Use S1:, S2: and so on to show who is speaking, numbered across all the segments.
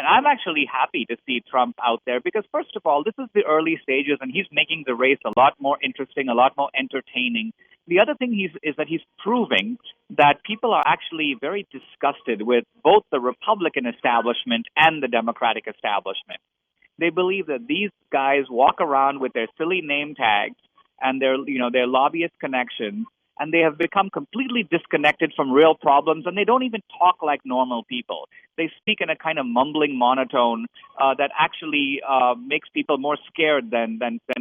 S1: I'm actually happy to see Trump out there because, first of all, this is the early stages, and he's making the race a lot more interesting, a lot more entertaining. The other thing is that he's proving that people are actually very disgusted with both the Republican establishment and the Democratic establishment. They believe that these guys walk around with their silly name tags and their lobbyist connections, and they have become completely disconnected from real problems, and they don't even talk like normal people. They speak in a kind of mumbling monotone that actually makes people more scared than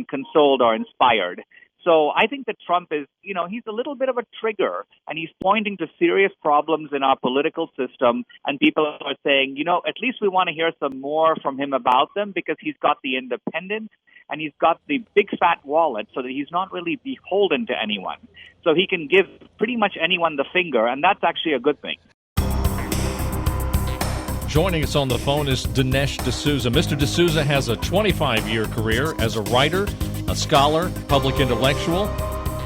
S1: consoled or inspired. So I think that Trump is, he's a little bit of a trigger, and he's pointing to serious problems in our political system, and people are saying, at least we want to hear some more from him about them because he's got the independence and he's got the big fat wallet so that he's not really beholden to anyone. So he can give pretty much anyone the finger, and that's actually a good thing.
S2: Joining us on the phone is Dinesh D'Souza. Mr. D'Souza has a 25-year career as a writer, a scholar, public intellectual,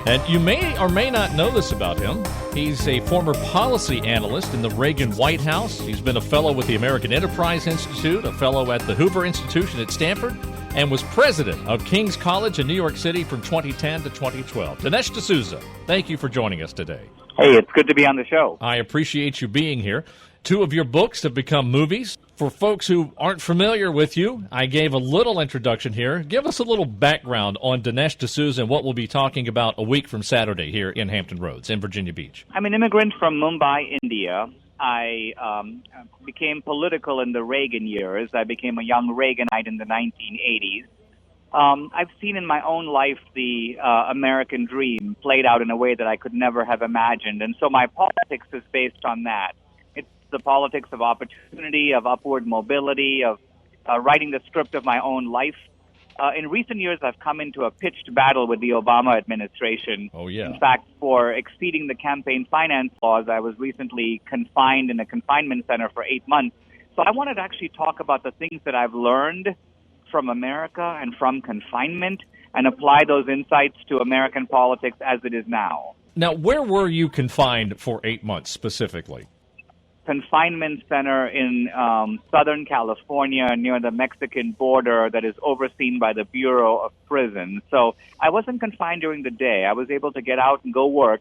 S2: and you may or may not know this about him. He's a former policy analyst in the Reagan White House. He's been a fellow with the American Enterprise Institute, a fellow at the Hoover Institution at Stanford, and was president of King's College in New York City from 2010 to 2012. Dinesh D'Souza, thank you for joining us today.
S1: Hey, it's good to be on the show.
S2: I appreciate you being here. Two of your books have become movies. For folks who aren't familiar with you, I gave a little introduction here. Give us a little background on Dinesh D'Souza and what we'll be talking about a week from Saturday here in Hampton Roads in Virginia Beach.
S1: I'm an immigrant from Mumbai, India. I became political in the Reagan years. I became a young Reaganite in the 1980s. I've seen in my own life the American dream played out in a way that I could never have imagined. And so my politics is based on that. It's the politics of opportunity, of upward mobility, of writing the script of my own life. In recent years, I've come into a pitched battle with the Obama administration.
S2: Oh, yeah.
S1: In fact, for exceeding the campaign finance laws, I was recently confined in a confinement center for 8 months. So I wanted to actually talk about the things that I've learned from America and from confinement and apply those insights to American politics as it is now.
S2: Now, where were you confined for 8 months specifically?
S1: Confinement center in Southern California near the Mexican border that is overseen by the Bureau of Prisons. So I wasn't confined during the day. I was able to get out and go work,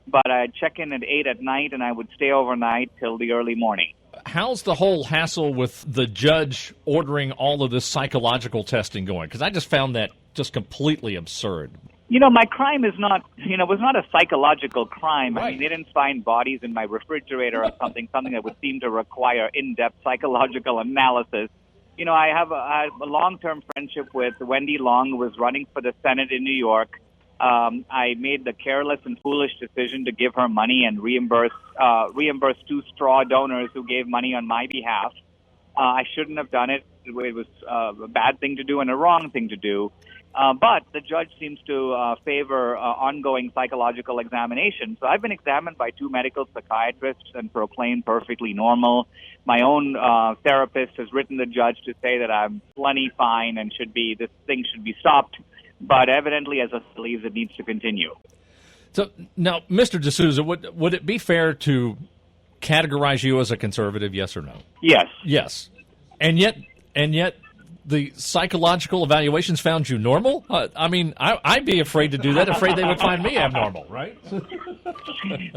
S1: but I'd check in at 8 at night and I would stay overnight till the early morning.
S2: How's the whole hassle with the judge ordering all of this psychological testing going? Because I just found that just completely absurd.
S1: My crime is was not a psychological crime.
S2: Right.
S1: I mean, they didn't find bodies in my refrigerator or something that would seem to require in-depth psychological analysis. I have a long-term friendship with Wendy Long, who was running for the Senate in New York. I made the careless and foolish decision to give her money and reimburse two straw donors who gave money on my behalf. I shouldn't have done it. It was a bad thing to do and a wrong thing to do. But the judge seems to favor ongoing psychological examination. So I've been examined by two medical psychiatrists and proclaimed perfectly normal. My own therapist has written the judge to say that I'm plenty fine and this thing should be stopped. But evidently, as a believes, it needs to continue.
S2: So now, Mr. D'Souza, would it be fair to categorize you as a conservative, yes or no?
S1: Yes.
S2: Yes. And yet the psychological evaluations found you normal? I'd be afraid to do that, afraid they would find me abnormal, right?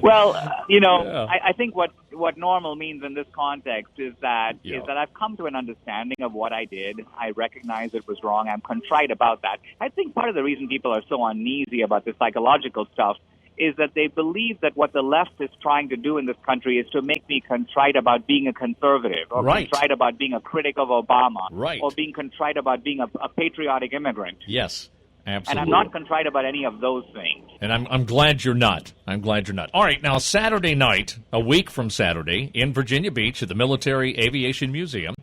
S1: Well,
S2: Yeah.
S1: I think what normal means in this context is that I've come to an understanding of what I did. I recognize it was wrong. I'm contrite about that. I think part of the reason people are so uneasy about the psychological stuff is that they believe that what the left is trying to do in this country is to make me contrite about being a conservative, or
S2: Right.
S1: contrite about being a critic of Obama,
S2: Right.
S1: or being contrite about being a patriotic immigrant.
S2: Yes, absolutely.
S1: And I'm not contrite about any of those things.
S2: And I'm glad you're not. I'm glad you're not. All right, now Saturday night, a week from Saturday, in Virginia Beach at the Military Aviation Museum,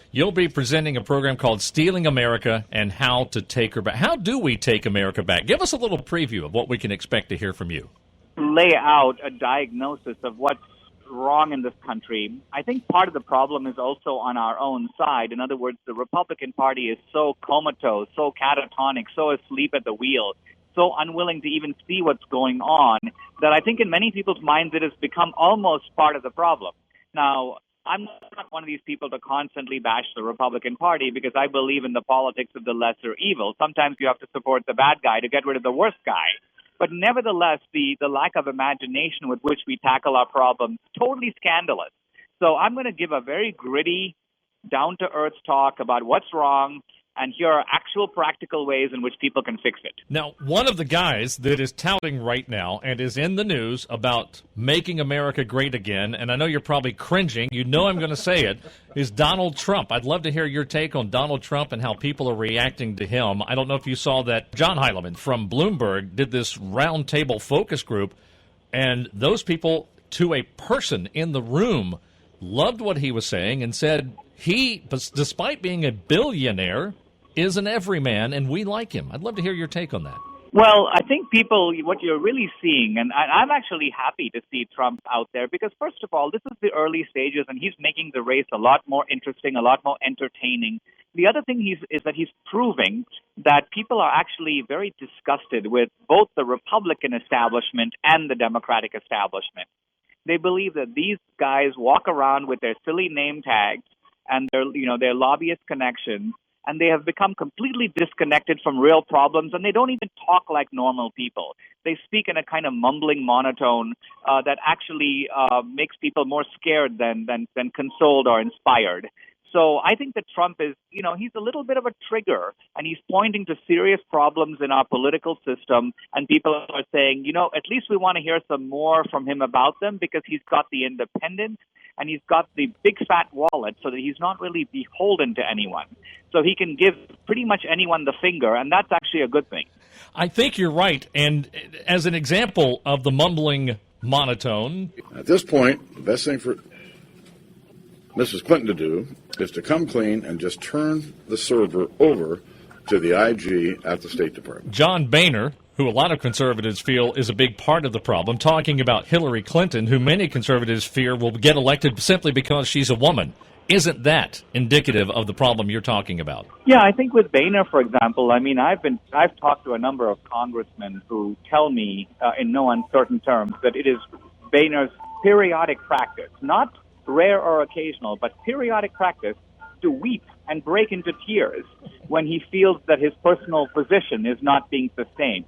S2: you'll be presenting a program called Stealing America and How to Take Her Back. How do we take America back? Give us a little preview of what we can expect to hear from you.
S1: Lay out a diagnosis of what's wrong in this country. I think part of the problem is also on our own side. In other words, the Republican Party is so comatose, so catatonic, so asleep at the wheel, so unwilling to even see what's going on, that I think in many people's minds it has become almost part of the problem. Now, I'm not one of these people to constantly bash the Republican Party because I believe in the politics of the lesser evil. Sometimes you have to support the bad guy to get rid of the worst guy. But nevertheless, the lack of imagination with which we tackle our problems, totally scandalous. So I'm going to give a very gritty, down-to-earth talk about what's wrong, and here are actual practical ways in which people can fix it.
S2: Now, one of the guys that is touting right now and is in the news about making America great again, and I know you're probably cringing, you know I'm going to say it, is Donald Trump. I'd love to hear your take on Donald Trump and how people are reacting to him. I don't know if you saw that John Heilemann from Bloomberg did this roundtable focus group, and those people, to a person in the room, loved what he was saying and said he, despite being a billionaire, is an everyman, and we like him. I'd love to hear your take on that.
S1: Well, I think people, what you're really seeing, and I'm actually happy to see Trump out there because, first of all, this is the early stages, and he's making the race a lot more interesting, a lot more entertaining. The other thing is that he's proving that people are actually very disgusted with both the Republican establishment and the Democratic establishment. They believe that these guys walk around with their silly name tags and their lobbyist connections, and they have become completely disconnected from real problems, and they don't even talk like normal people. They speak in a kind of mumbling monotone that actually makes people more scared than consoled or inspired. So I think that Trump is, he's a little bit of a trigger, and he's pointing to serious problems in our political system, and people are saying, at least we want to hear some more from him about them because he's got the independence and he's got the big fat wallet so that he's not really beholden to anyone. So he can give pretty much anyone the finger, and that's actually a good thing.
S2: I think you're right. And as an example of the mumbling monotone,
S3: at this point, the best thing for Mrs. Clinton to do is to come clean and just turn the server over to the IG at the State Department.
S2: John Boehner, who a lot of conservatives feel is a big part of the problem, talking about Hillary Clinton, who many conservatives fear will get elected simply because she's a woman. Isn't that indicative of the problem you're talking about?
S1: Yeah, I think with Boehner, for example, I've talked to a number of congressmen who tell me in no uncertain terms that it is Boehner's periodic practice, not rare or occasional, but periodic practice to weep and break into tears when he feels that his personal position is not being sustained.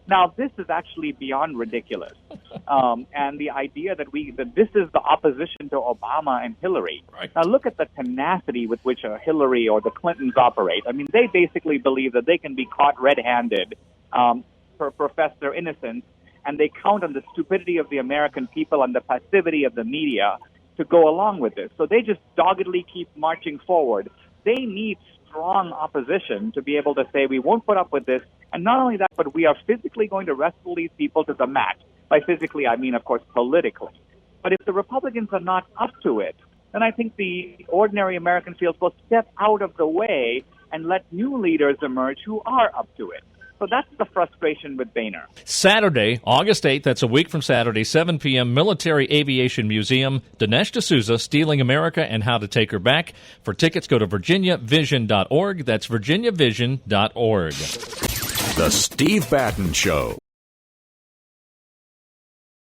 S1: Now, this is actually beyond ridiculous. And the idea that this is the opposition to Obama and Hillary.
S2: Right.
S1: Now, look at the tenacity with which Hillary or the Clintons operate. I mean, they basically believe that they can be caught red-handed, profess their innocence, and they count on the stupidity of the American people and the passivity of the media to go along with this. So they just doggedly keep marching forward. They need strong opposition to be able to say, we won't put up with this. And not only that, but we are physically going to wrestle these people to the mat. By physically, I mean, of course, politically. But if the Republicans are not up to it, then I think the ordinary American feels will step out of the way and let new leaders emerge who are up to it. So that's the frustration with Boehner.
S2: Saturday, August 8th, that's a week from Saturday, 7 p.m., Military Aviation Museum, Dinesh D'Souza, Stealing America and How to Take Her Back. For tickets, go to virginiavision.org. That's virginiavision.org.
S4: The Steve Batton Show.